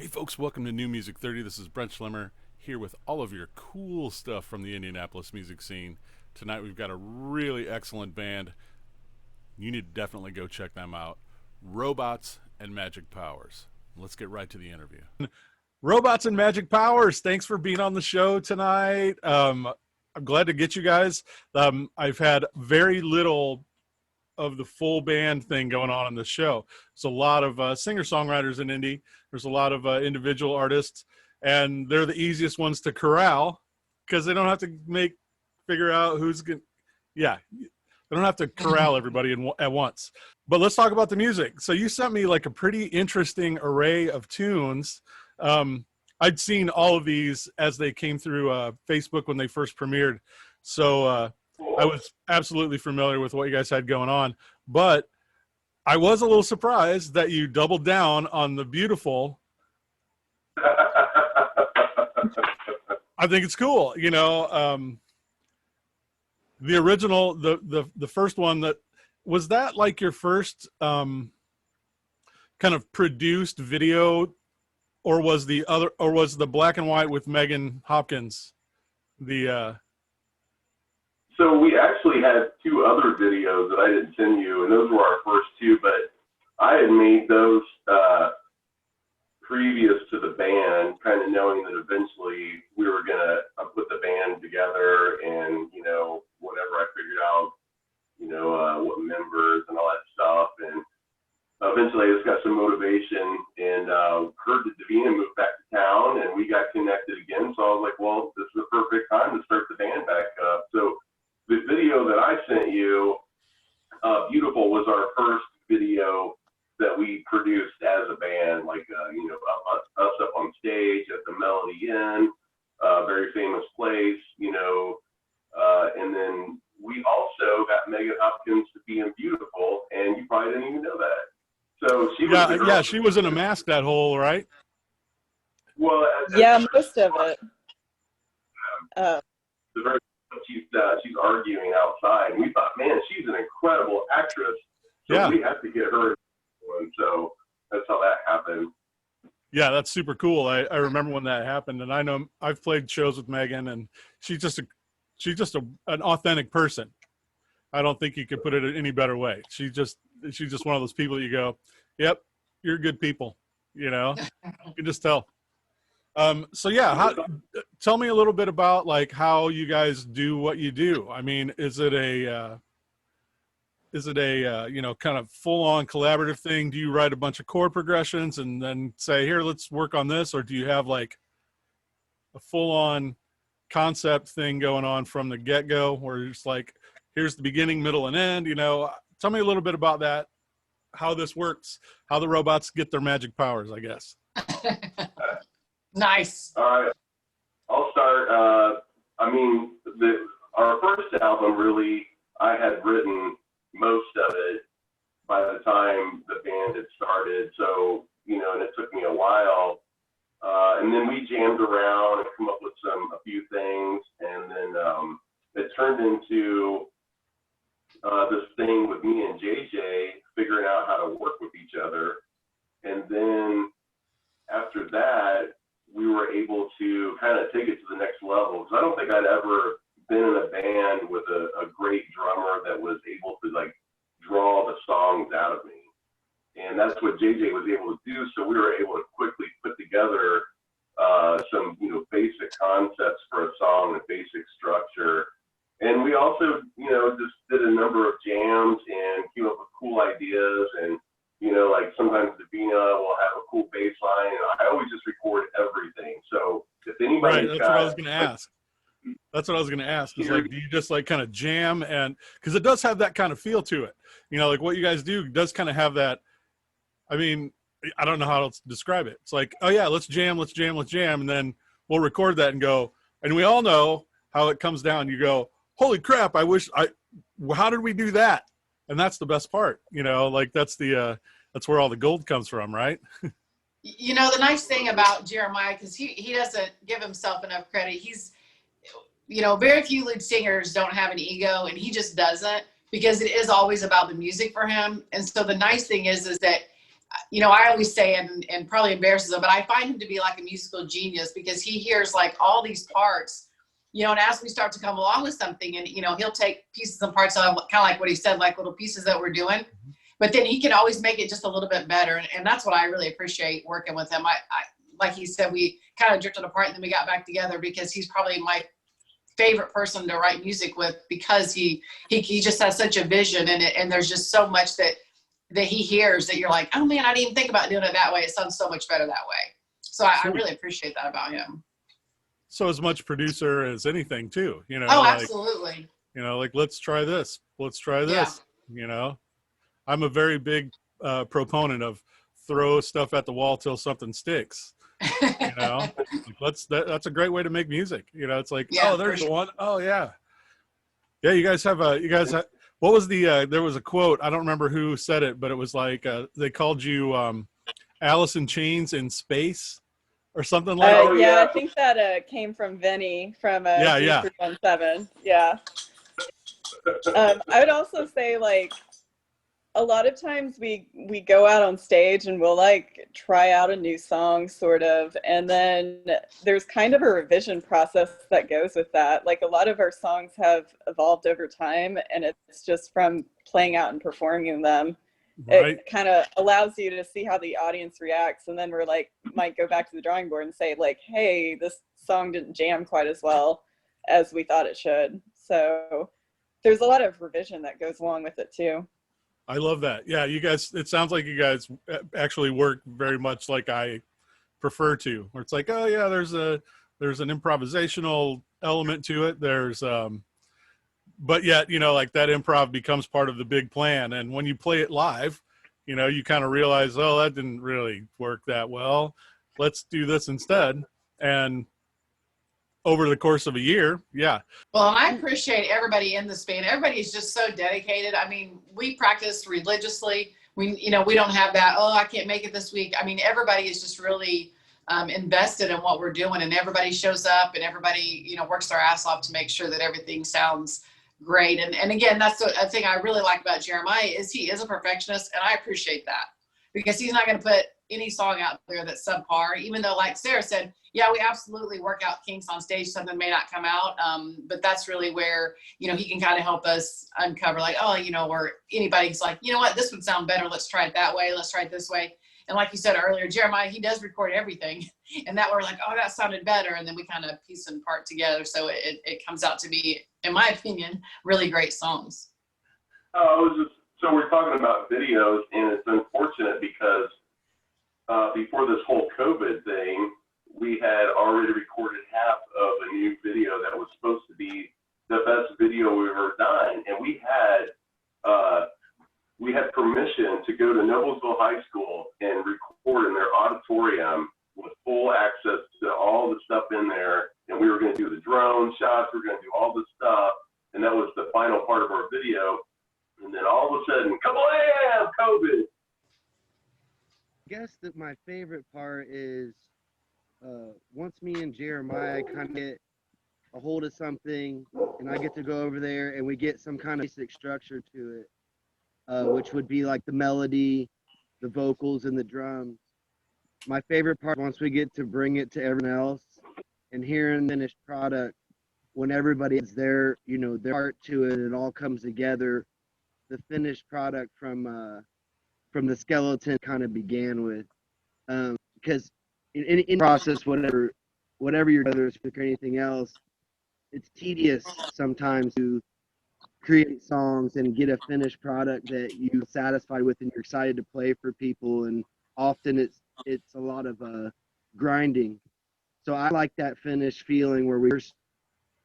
Hey folks, welcome to New Music 30. This is Brent Schlemmer here with all of your cool stuff from the Indianapolis music scene. Tonight we've got a really excellent band. You need to definitely go check them out. Robots and Magic Powers. Let's get right to the interview. Robots and Magic Powers, thanks for being on the show tonight. I'm glad to get you guys. I've had very little of the full band thing going on in the show. There's a lot of singer-songwriters in Indy. There's a lot of individual artists, and they're the easiest ones to corral because they don't have to figure out who's going. Yeah, they don't have to corral everybody at once. But let's talk about the music. So you sent me like a pretty interesting array of tunes. I'd seen all of these as they came through Facebook when they first premiered. So I was absolutely familiar with what you guys had going on, but I was a little surprised that you doubled down on the beautiful. I think it's cool. You know, the original, the first one was that like your first kind of produced video, or was the black and white with Megan Hopkins So we actually had two other videos that I didn't send you, and those were our first two, but I had made those previous to the band, kind of knowing that eventually we were going to put the band together and, you know, whatever I figured out, you know, what members and all that stuff. And eventually I just got some motivation and heard that Davina moved back to town and we got connected again. So I was like, well, this is the perfect time to start the band back up. So the video that I sent you, Beautiful, was our first video that we produced as a band, like, you know, us up on stage at the Melody Inn, very famous place, you know, and then we also got Megan Hopkins to be in Beautiful, and you probably didn't even know that. So she was she was in a mask that whole, right? Well, most of it. The very she's arguing outside. And we thought, man, she's an incredible actress. So we have to get her. And so that's how that happened. Yeah, that's super cool. I remember when that happened, and I know I've played shows with Megan, and she's just an authentic person. I don't think you could put it any better way. She's just one of those people you go, yep, you're good people. You know, you can just tell. So yeah, tell me a little bit about like how you guys do what you do. I mean, is it a you know, kind of full on collaborative thing? Do you write a bunch of chord progressions and then say, here, let's work on this? Or do you have like a full on concept thing going on from the get go where it's like, here's the beginning, middle, and end? You know, tell me a little bit about that, how this works, how the robots get their magic powers, I guess. Nice. All right, I'll start. I mean, our first album, really, I had written most of it by the time the band had started. So, you know, and it took me a while. And then we jammed around and come up with a few things. And then it turned into this thing with me and JJ figuring out how to work with each other. And then after that, we were able to kind of take it to the next level. Because I don't think I'd ever been in a band with a great drummer that was able to like draw the songs out of me. And that's what JJ was able to do. So we were able to quickly put together some, you know, basic concepts for a song, a basic structure. And we also, you know, just did a number of jams and came up with cool ideas. And, you know, like sometimes Davina will have a cool bass line, and I always just record everything. So if anybody, right, that's what I was going to ask. That's what I was going to ask. Is like, do you just like kind of jam? And because it does have that kind of feel to it, you know, like what you guys do does kind of have that. I mean, I don't know how else to describe it. It's like, oh yeah, let's jam, and then we'll record that and go. And we all know how it comes down. You go, holy crap! How did we do that? And that's the best part, you know. Like that's where all the gold comes from, right? You know, the nice thing about Jeremiah, because he doesn't give himself enough credit. He's, you know, very few lead singers don't have an ego, and he just doesn't, because it is always about the music for him. And so the nice thing is that I always say, and probably embarrasses him, but I find him to be like a musical genius because he hears like all these parts, and as we start to come along with something, and he'll take pieces and parts of kind of like what he said, like little pieces that we're doing, but then he can always make it just a little bit better, and that's what I really appreciate working with him. I like he said, we kind of drifted apart and then we got back together because he's probably my favorite person to write music with because he just has such a vision, and there's just so much that he hears that you're like, oh man, I didn't even think about doing it that way. It sounds so much better that way. So I really appreciate that about him. So as much producer as anything too, Oh, absolutely. Like, let's try this. Let's try this. Yeah. I'm a very big proponent of throw stuff at the wall till something sticks. That's a great way to make music. It's like, oh, there's the one. Oh yeah. Yeah. You guys have what was there was a quote. I don't remember who said it, but it was like, they called you Alice in Chains in space or something like that. Yeah, I think that came from Vinny from 317. Yeah. I would also say, like, a lot of times we go out on stage and we'll like try out a new song sort of, and then there's kind of a revision process that goes with that. Like, a lot of our songs have evolved over time, and it's just from playing out and performing them. Right. It kind of allows you to see how the audience reacts, and then we're like, might go back to the drawing board and say like, hey, this song didn't jam quite as well as we thought it should. So there's a lot of revision that goes along with it too. I love that. Yeah, you guys, it sounds like you guys actually work very much like I prefer to, where it's like, oh yeah, there's an improvisational element to it. There's but yet, like that improv becomes part of the big plan. And when you play it live, you kind of realize, oh, that didn't really work that well. Let's do this instead. And over the course of a year, yeah. Well, and I appreciate everybody in this band. Everybody is just so dedicated. I mean, we practice religiously. We don't have that, oh, I can't make it this week. I mean, everybody is just really invested in what we're doing, and everybody shows up, and everybody, works their ass off to make sure that everything sounds great. And again, that's a thing I really like about Jeremiah is he is a perfectionist, and I appreciate that because he's not going to put any song out there that's subpar, even though, like Sarah said, yeah, we absolutely work out kinks on stage. Something may not come out, but that's really where, he can kind of help us uncover like, oh, or anybody's like, you know what, this would sound better. Let's try it that way. Let's try it this way. And like you said earlier, Jeremiah, he does record everything. And that we're like, oh, that sounded better. And then we kind of piece and part together. So it comes out to be, in my opinion, really great songs. So we're talking about videos, and it's unfortunate because before this whole COVID thing, we had already recorded half of a new video that was supposed to be the best video we've ever done. And we had permission to go to Noblesville High School and record in their auditorium with full access to all the stuff in there. And we were going to do the drone shots. We were going to do all this stuff. And that was the final part of our video. And then all of a sudden, kablam, COVID. I guess that my favorite part is once me and Jeremiah kind of get a hold of something, and I get to go over there and we get some kind of basic structure to it, which would be like the melody, the vocals, and the drums. My favorite part, once we get to bring it to everyone else and hearing the finished product, when everybody has their part to it, it all comes together. The finished product from the skeleton kind of began with, because in process, whatever you're doing, whether it's music or anything else, it's tedious sometimes to create songs and get a finished product that you're satisfied with and you're excited to play for people. And often it's a lot of grinding. So I like that finished feeling where we first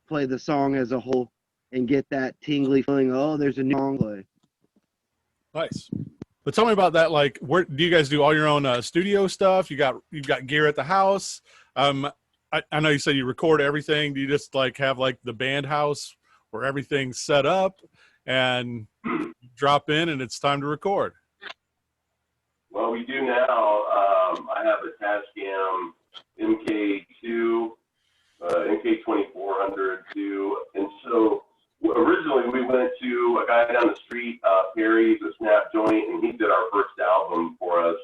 play the song as a whole and get that tingly feeling. Oh, there's a new song play. Nice. But tell me about that. Like, where do you guys do all your own studio stuff? You've got gear at the house. I know you said you record everything. Do you just like have like the band house where everything's set up and drop in and it's time to record? Well, we do now. I have a Tascam MK2, MK2400 too, and so originally we went to a guy down the street, Perry's a Snap Joint, and he did our first album for us.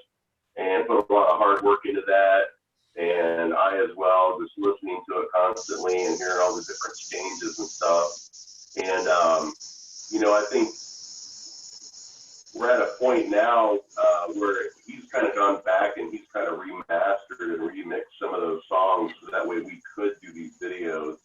as well, just listening to it constantly and hearing all the different changes and stuff. And, I think we're at a point now where he's kind of gone back and he's kind of remastered and remixed some of those songs so that way we could do these videos.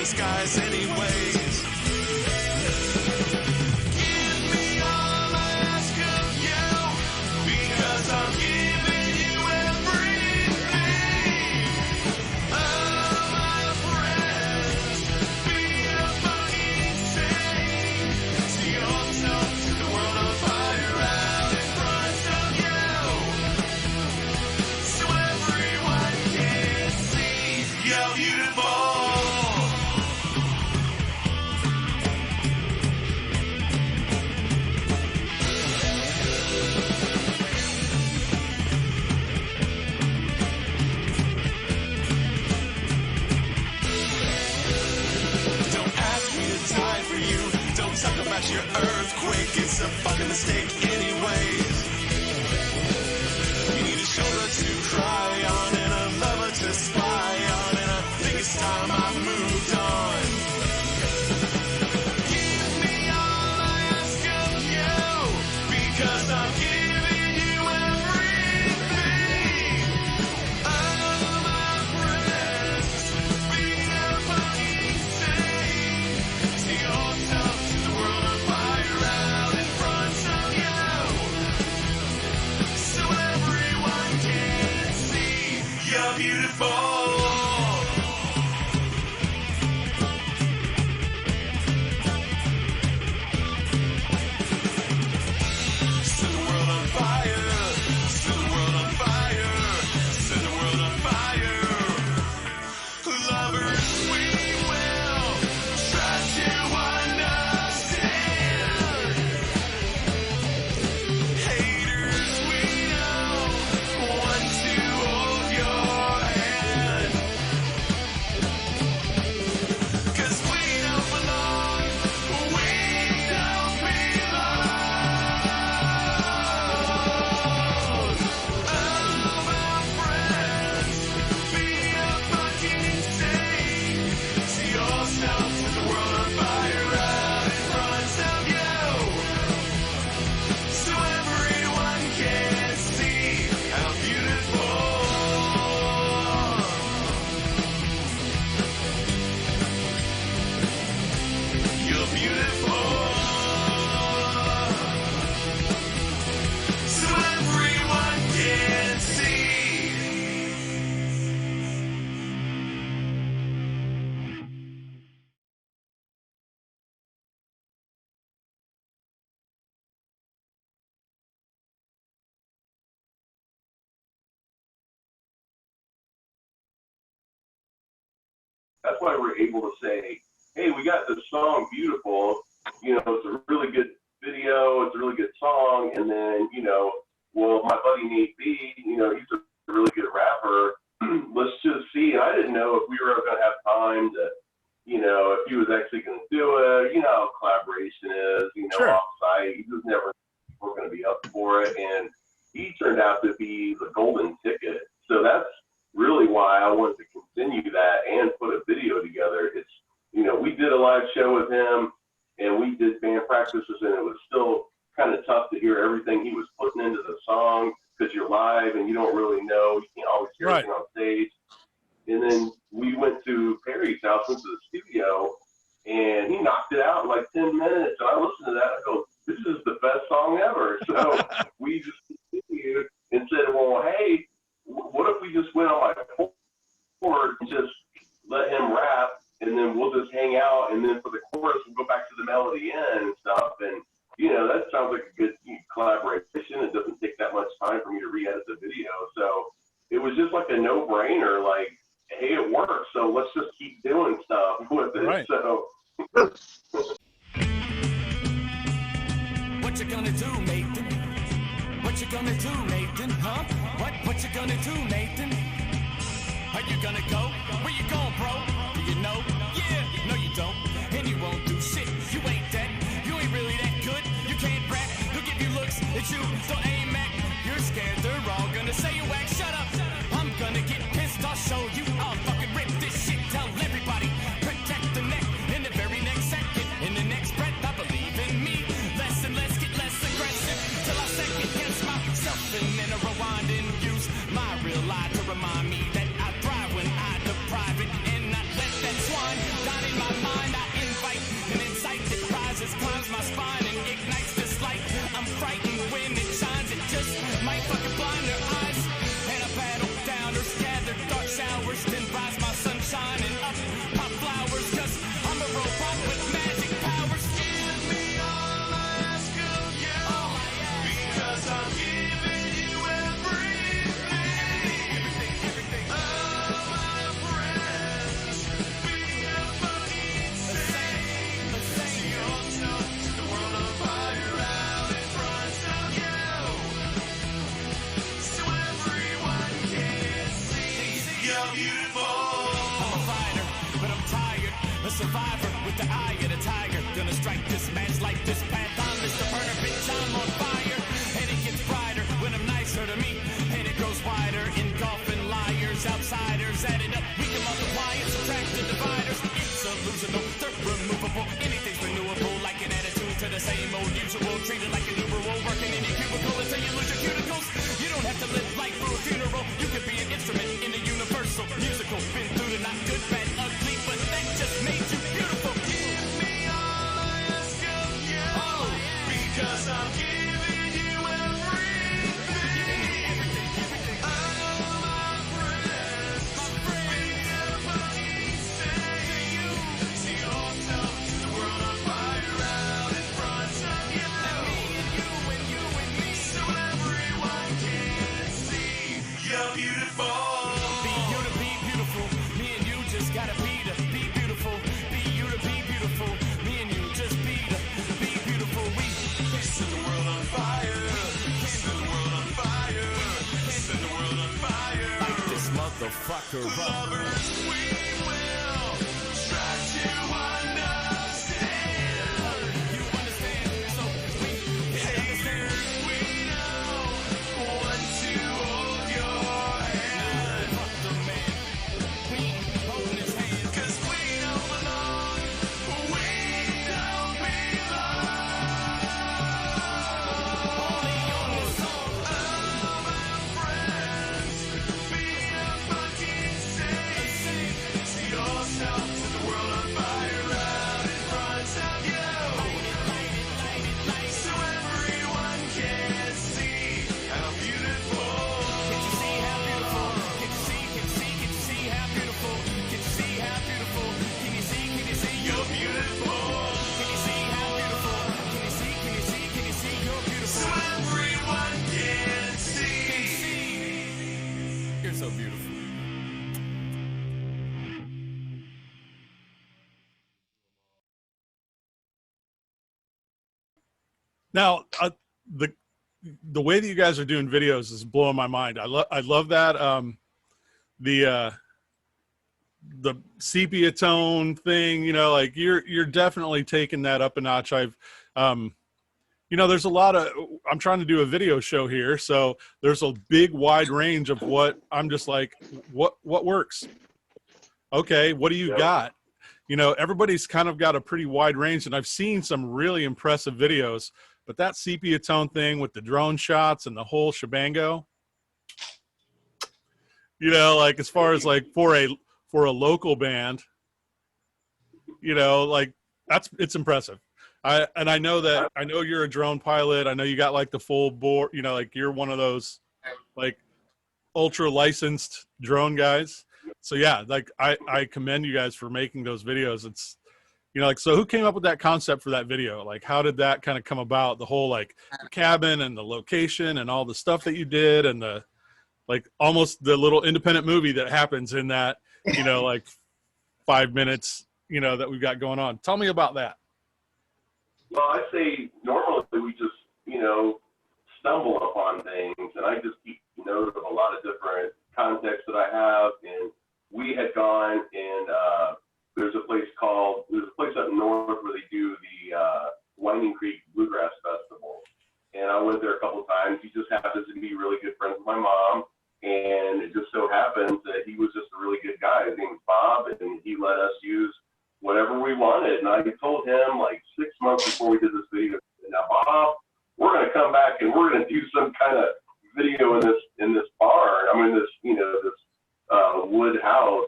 Skies anyways. Give me all I ask of you, because I'm giving you everything. Oh, my friend, be a fucking saint. See yourself, the world on fire out in front of you, so everyone can see you're beautiful. Your earthquake, it's a fucking mistake anyways. You need a shoulder to cry on and a lover to spy on, and I think it's time I moved on. Give me all I ask of you, because I'm giving you everything. Oh, my friends, be a fucking saint. See yourself, the world on fire out in front of you, so everyone can see you're beautiful. Set the world on fire, set the world on fire, set the world on fire. Lovers, we will try to understand. Haters, we know want to hold your hand. 'Cause we don't belong, we don't belong. Oh, my friends, be a fucking saint. See yourself with the world on fire out in front of you, so everyone can see how beautiful. You're beautiful, so everyone can see. That's why we're able to say, hey, we got this song Beautiful, it's a really good video, it's a really good song, and then, well, my buddy Nate B, he's a really good rapper. Let's just see. And I didn't know if we were ever going to have time to, if he was actually going to do it. You know how collaboration is, Sure. off-site. He was never going to be up for it. And he turned out to be the golden ticket. So that's really why I wanted to continue that and put a video together. It's, we did a live show with him and we did band practices, and it was still kind of tough to hear everything he was putting into the song because you're live and you don't really know. You can't always hear everything on stage. And then we went to Perry's house, went to the studio, and he knocked it out in like 10 minutes. And I listened to that. I go, this is the best song ever. So we just continued and said, well, hey, what if we just went on my board and just let him rap, and then we'll just hang out, and then for the chorus, we'll go back to the melody in and stuff. And, you know, that sounds like a good collaboration. It doesn't take that much time for me to re-edit the video. So it was just like a no-brainer, like, hey, it works, so let's just keep doing stuff with it. Right. So What you gonna do, Nathan? What you gonna do, Nathan? Huh? What you gonna do, Nathan? Are you gonna go? Where you going, bro? Do you know? Yeah, no you don't. And you won't do shit. You ain't that. You ain't really that good. You can't rap. They'll give you looks that you don't aim at. You're scared they're all gonna say you whack. Shut up. I'm gonna get pissed. I'll show you. I'll fucking rip this shit. Tell everybody. Protect the neck. In the very next second. In the next breath. I believe in me. Less and less. Get less aggressive. Till I second guess myself. And then I rewind and use my real life to remind me that I thrive when I deprive it and not let that swine down in my mind. I invite an insight that rises, climbs my spine and ignites this light. I'm frightened when it shines. It just might fucking blind their eyes. And I battle downers, gather dark showers, then rise my sunshine and up pop flowers. Cause I'm a robot with magic powers. Give me all I ask of you. Because I'm giving you everything. All my friends, be a fucking saint. See yourself, the world on fire out in front of you. So everyone can see you're beautiful. I'm a fighter, but I'm tired. A survivor with the eye of the tiger. Gonna strike this match like this path. I'm Mr. Burner, bitch, I'm on fire. And it gets brighter when I'm nicer to me. And it grows wider, engulfing liars, outsiders. Add it up, we can multiply and subtract the dividers. It's illusional, they're removable. Anything's renewable, like an attitude to the same old usual. Treated like a new rule, working in your cubicle until you lose your cuticles. You don't have to live life through a funeral. You can be an instrument in the universal musical. Been through the not good, bad, ugly, but that just made you beautiful. Give me all I ask of you. Because I'm giving you everything. All my friends, be a fucking saint. See yourself, the world on fire out in front of you. And you and me. So everyone can see you're beautiful. Be you to be beautiful. Me and you just gotta be to be beautiful. Be you to be beautiful. Me and you just be to be beautiful. We set the world on fire. Set the world on fire. Set the world on fire. Light this motherfucker up. Lovers, we will try to understand. You understand, so we can understand. We know when to hold your hand. Fuck the man. We ain't holding his hand. 'Cause we don't belong. We don't belong. Only on this song. All my friends, be a fucking saint. See yourself with the world on fire out in front of you. So everyone can see how beautiful. Can you see how beautiful? Can you see? Can you see? Can you see how beautiful? Can you see how beautiful? Can you see? Can you see you're beautiful? Can you see how beautiful? Can you see? Can you see? Can you see you're beautiful? So everyone can see. You're so beautiful. Now, the way that you guys are doing videos is blowing my mind. I love that. The sepia tone thing, you know, like you're definitely taking that up a notch. I've you know, there's a lot of, I'm trying to do a video show here, so there's a big wide range of what I'm just like, what works? Okay, what do you got? You know, everybody's kind of got a pretty wide range, and I've seen some really impressive videos, but that sepia tone thing with the drone shots and the whole shebango, You know, like as far as like for a local band, you know, like it's impressive. I know you're a drone pilot. I know you got like the full board, you know, like you're one of those like ultra licensed drone guys. So yeah, like I commend you guys for making those videos. It's, you know, like, so who came up with that concept for that video? Like, how did that kind of come about? The whole like cabin and the location and all the stuff that you did, and the like almost the little independent movie that happens in that, you know, like 5 minutes, you know, that we've got going on. Tell me about that. Well, I'd say normally we just, you know, stumble upon things, and I just keep note of a lot of different contexts that I have. And we had gone, and there's a place up north where they do the Winding Creek Bluegrass Festival. And I went there a couple of times. He just happens to be really good friends with my mom. And it just so happens that he was just a really good guy. His name was Bob, and he let us use whatever we wanted. And I told him like 6 months before we did this video, now Bob, we're going to come back and we're going to do some kind of video in this barn. I mean, this, you know, this wood house,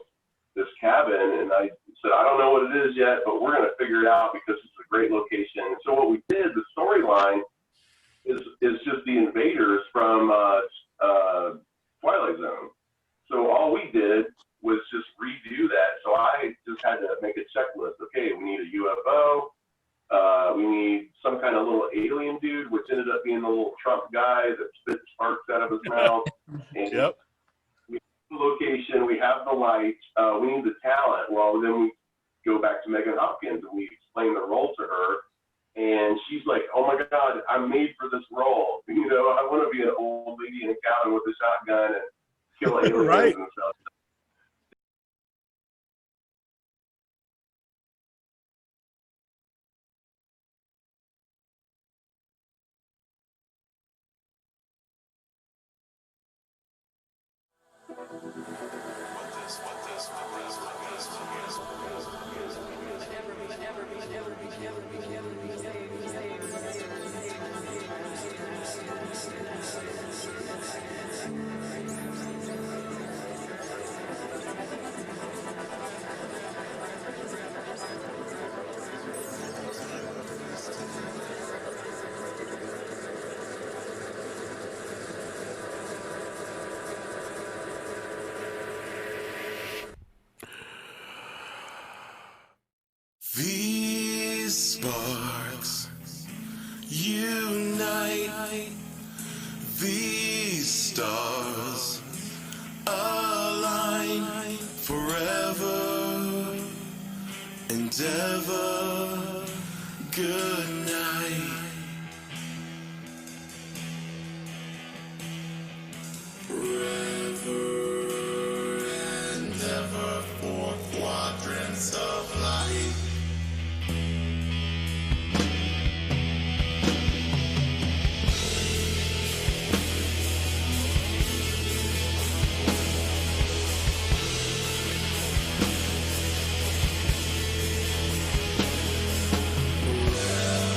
this cabin. And I said, I don't know what it is yet, but we're going to figure it out because it's a great location. And so what we did, the storyline is just the invaders from Twilight Zone. So all we did was just redo that. So I just had to make a checklist. Okay, we need a UFO. We need some kind of little alien dude, which ended up being the little Trump guy that spit sparks out of his mouth. And Yep. we have the location, we have the lights, we need the talent. Well, then we go back to Megan Hopkins and we explain the role to her. And she's like, oh my God, I'm made for this role. You know, I want to be an old lady in a cabin with a shotgun and kill aliens Right. and stuff. These sparks unite, these stars align forever and ever. Good night. Forever and ever, four quadrants of light. Forever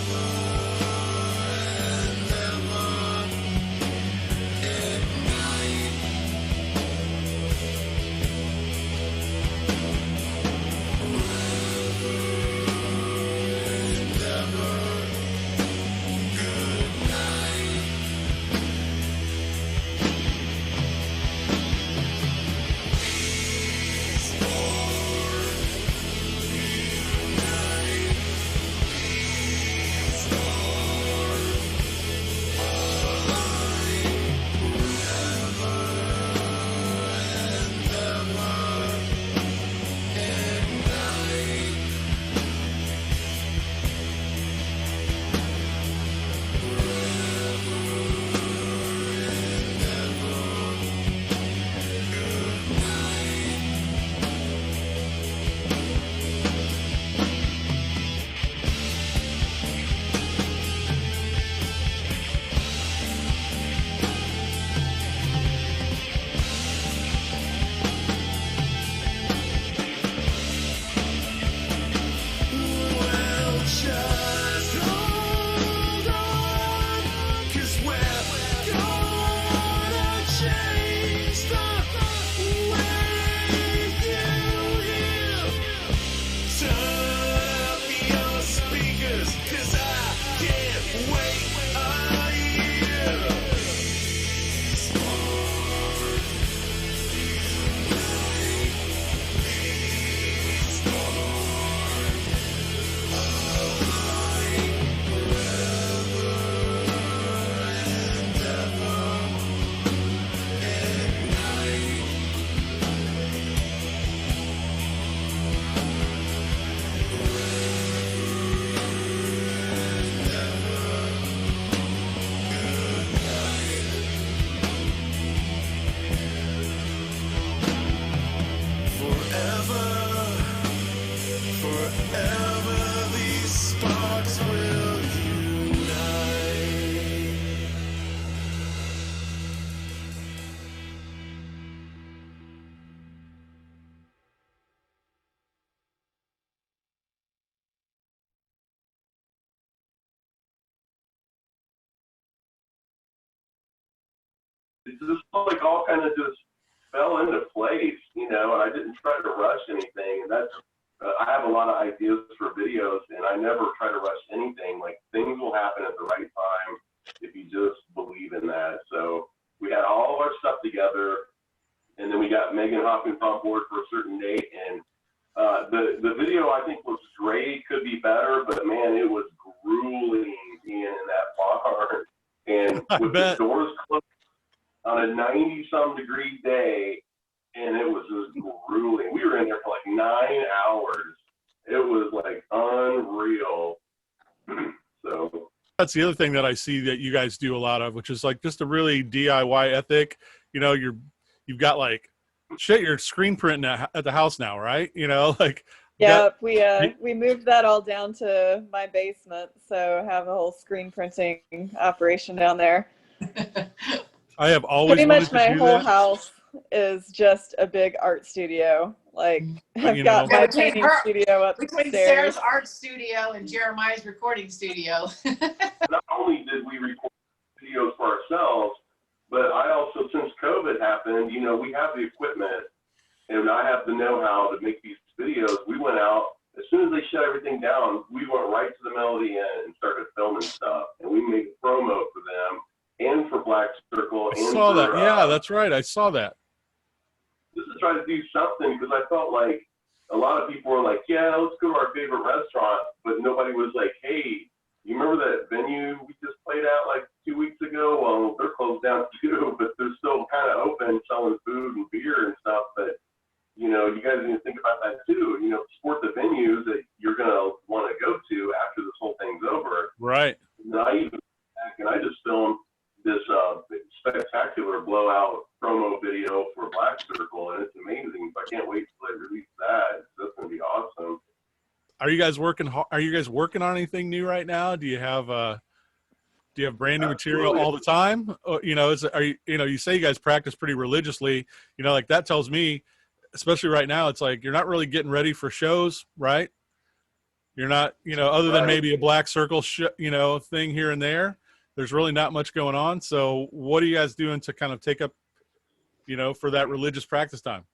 it just like all kind of just fell into place, you know, and I didn't try to rush anything. And that's, I have a lot of ideas for videos, and I never try to rush anything. Like, things will happen at the right time if you just believe in that. So we had all of our stuff together, and then we got Megan Hopkins on board for a certain date, and the video I think was great, could be better, but man, it was grueling being in that bar. And with the doors closed on a 90-some degree day, and it was just grueling. We were in there for like 9 hours. It was like unreal. So that's the other thing that I see that you guys do a lot of, which is like just a really DIY ethic. You know, you've got like shit, you're screen printing at the house now, right? You know, like yeah, we moved that all down to my basement, so have a whole screen printing operation down there. I have always pretty much my whole that. house is just a big art studio. Like, I've got my painting studio upstairs. Between Sarah's art studio and Jeremiah's recording studio. Not only did we record videos for ourselves, but I also, since COVID happened, you know, we have the equipment and I have the know-how to make these videos. We went out, as soon as they shut everything down, we went right to the Melody Inn and started filming stuff. And we made promo for them and for Black Circle. I saw that. Yeah, that's right. I saw that. Just to try to do something, because I felt like a lot of people were like, yeah, let's go to our favorite restaurant. But nobody was like, hey, you remember that venue we just played at like 2 weeks ago? Well, they're closed down too, but they're still kind of open, selling food and beer and stuff. But, you know, you guys need to think about that too. You know, support the venues that you're going to want to go to after this whole thing's over. Right. And I even back and I just filmed this spectacular blowout promo video for Black Circle, and it's amazing. I can't wait till they release that. That's going to be awesome. Are you guys working? Are you guys working on anything new right now? Do you have brand new material all the time? You know, you say you guys practice pretty religiously. You know, like that tells me, especially right now, it's like you're not really getting ready for shows, right? You're not, you know, other than maybe a Black Circle, thing here and there. There's really not much going on. So what are you guys doing to kind of take up, for that religious practice time?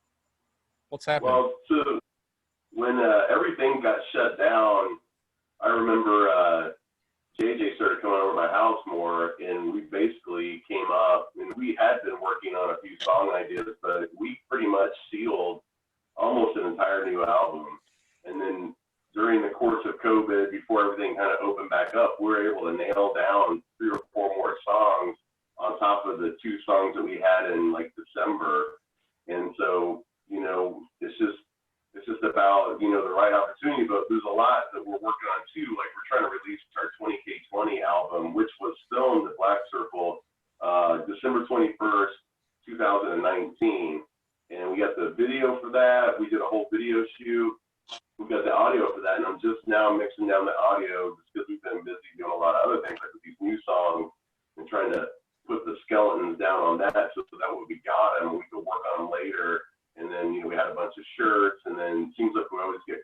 What's happening? Well, so when everything got shut down, I remember JJ started coming over to my house more, and we basically came up, and we had been working on a few song ideas, but we pretty much sealed almost an entire new album. And then during the course of COVID, before everything kind of opened back up, we were able to nail down 3 or 4 more songs on top of the 2 songs that we had in like December. And so, it's just about, the right opportunity, but there's a lot that we're working on too. Like, we're trying to release our 20K20 album, which was filmed at Black Circle, December 21st, 2019. And we got the video for that. We did a whole video shoot. We've got the audio for that, and I'm just now mixing down the audio just because we've been busy doing a lot of other things, like with these new songs, and trying to put the skeletons down on that so that when we got them, we could work on them later. And then, we had a bunch of shirts, and then it seems like we always get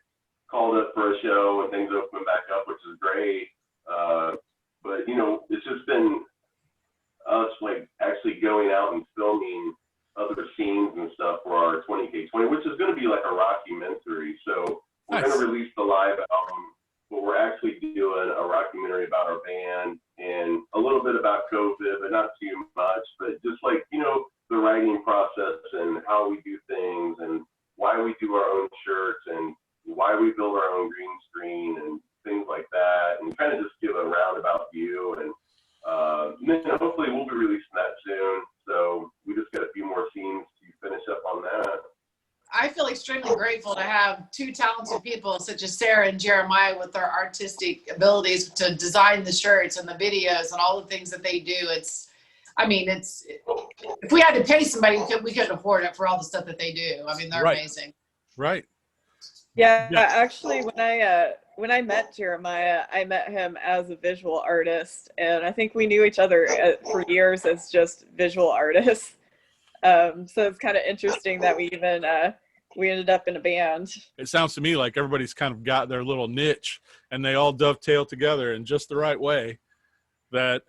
called up for a show and things open back up, which is great. But, it's just been us, like, actually going out and filming other scenes and stuff for our 20K20, which is going to be like a rockumentary. So we're going to release the live album, but we're actually doing a rockumentary about our band and a little bit about COVID, but not too much. But just like, the writing process and how we do things and why we do our own shirts and why we build our own green screen and things like that, and kind of just give a roundabout view. And then hopefully we'll be releasing that soon. So we just got a few more scenes to finish up on that. I feel extremely grateful to have 2 talented people such as Sarah and Jeremiah with their artistic abilities to design the shirts and the videos and all the things that they do. If we had to pay somebody, we couldn't afford it for all the stuff that they do. They're amazing. Right. Yeah, actually, when I met Jeremiah, I met him as a visual artist, and I think we knew each other for years as just visual artists. So it's kind of interesting that we ended up in a band. It sounds to me like everybody's kind of got their little niche, and they all dovetail together in just the right way that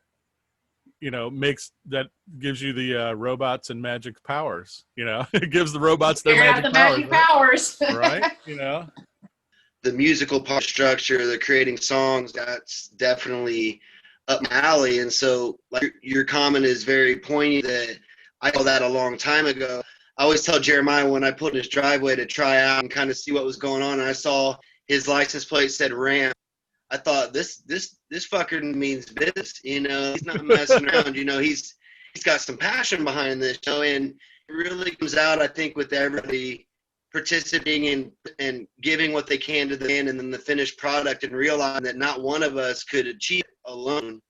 makes that gives you the robots and magic powers. It gives the robots their Figure out magic the powers, magic right? powers. Right? The musical part structure, the creating songs, that's definitely up my alley. And so, like, your comment is very poignant that I saw that a long time ago. I always tell Jeremiah when I put in his driveway to try out and kind of see what was going on, and I saw his license plate said Ram. I thought this fucker means business. He's not messing around. He's got some passion behind this. And it really comes out, I think, with everybody participating and giving what they can to the band, and then the finished product, and realizing that not one of us could achieve alone.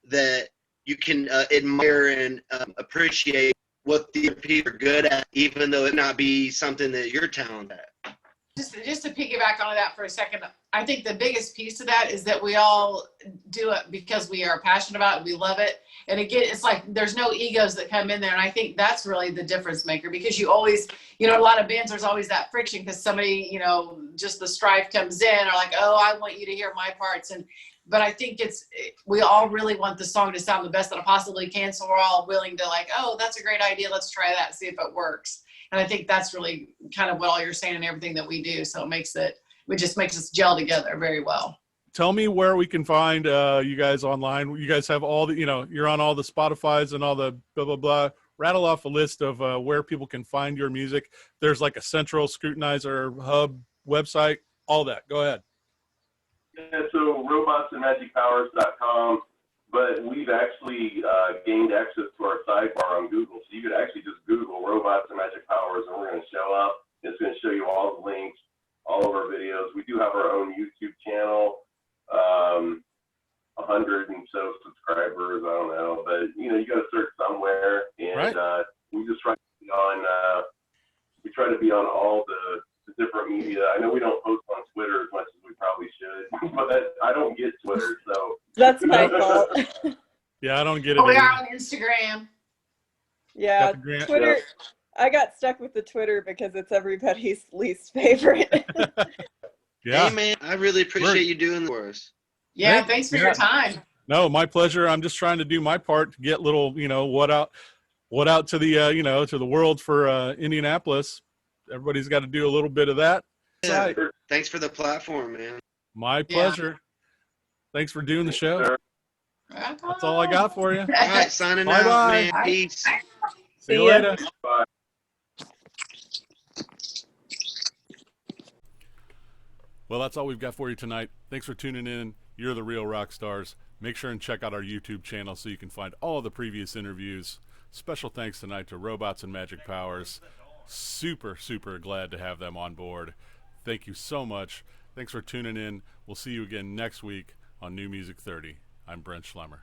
That you can admire and appreciate what the people are good at, even though it not be something that you're talented at. Just to piggyback on that for a second, I think the biggest piece of that is that we all do it because we are passionate about it, we love it. And again, it's like there's no egos that come in there. And I think that's really the difference maker, because you always, a lot of bands, there's always that friction because somebody, just the strife comes in, or like, oh, I want you to hear my parts. But I think we all really want the song to sound the best that it possibly can. So we're all willing to like, oh, that's a great idea. Let's try that and see if it works. And I think that's really kind of what all you're saying and everything that we do. So it just makes us gel together very well. Tell me where we can find you guys online. You guys have all the, you're on all the Spotify's and all the blah, blah, blah. Rattle off a list of where people can find your music. There's like a central scrutinizer hub website, all that. Go ahead. Yeah, so robotsandmagicpowers.com, but we've actually gained access to our sidebar on Google. So you could actually just Google Robots and Magic Powers, and we're going to show up. It's going to show you all the links, all of our videos. We do have our own YouTube channel, 100 and so subscribers, I don't know. But, you got to search somewhere. And right. We just try to be on, all the different media. I know we don't post on Twitter as much as we probably should, but I don't get Twitter, so that's my fault. Yeah, I don't get it. We are on Instagram. Yeah, Twitter. Yeah. I got stuck with the Twitter because it's everybody's least favorite. Yeah. Hey man, I really appreciate you doing this for us. Yeah, thanks for your time. No, my pleasure. I'm just trying to do my part to get little, what out to the, to the world for Indianapolis. Everybody's got to do a little bit of that. Yeah, thanks for the platform, man. My pleasure. Yeah. Thanks for doing the show. That's all I got for you. All right, signing bye out, bye. man. Peace. See you later. Bye. Well, that's all we've got for you tonight. Thanks for tuning in. You're the real rock stars. Make sure and check out our YouTube channel so you can find all of the previous interviews. Special thanks tonight to Robots and Magic Powers. Super, super glad to have them on board. Thank you so much. Thanks for tuning in. We'll see you again next week on New Music 30. I'm Brent Schlemmer.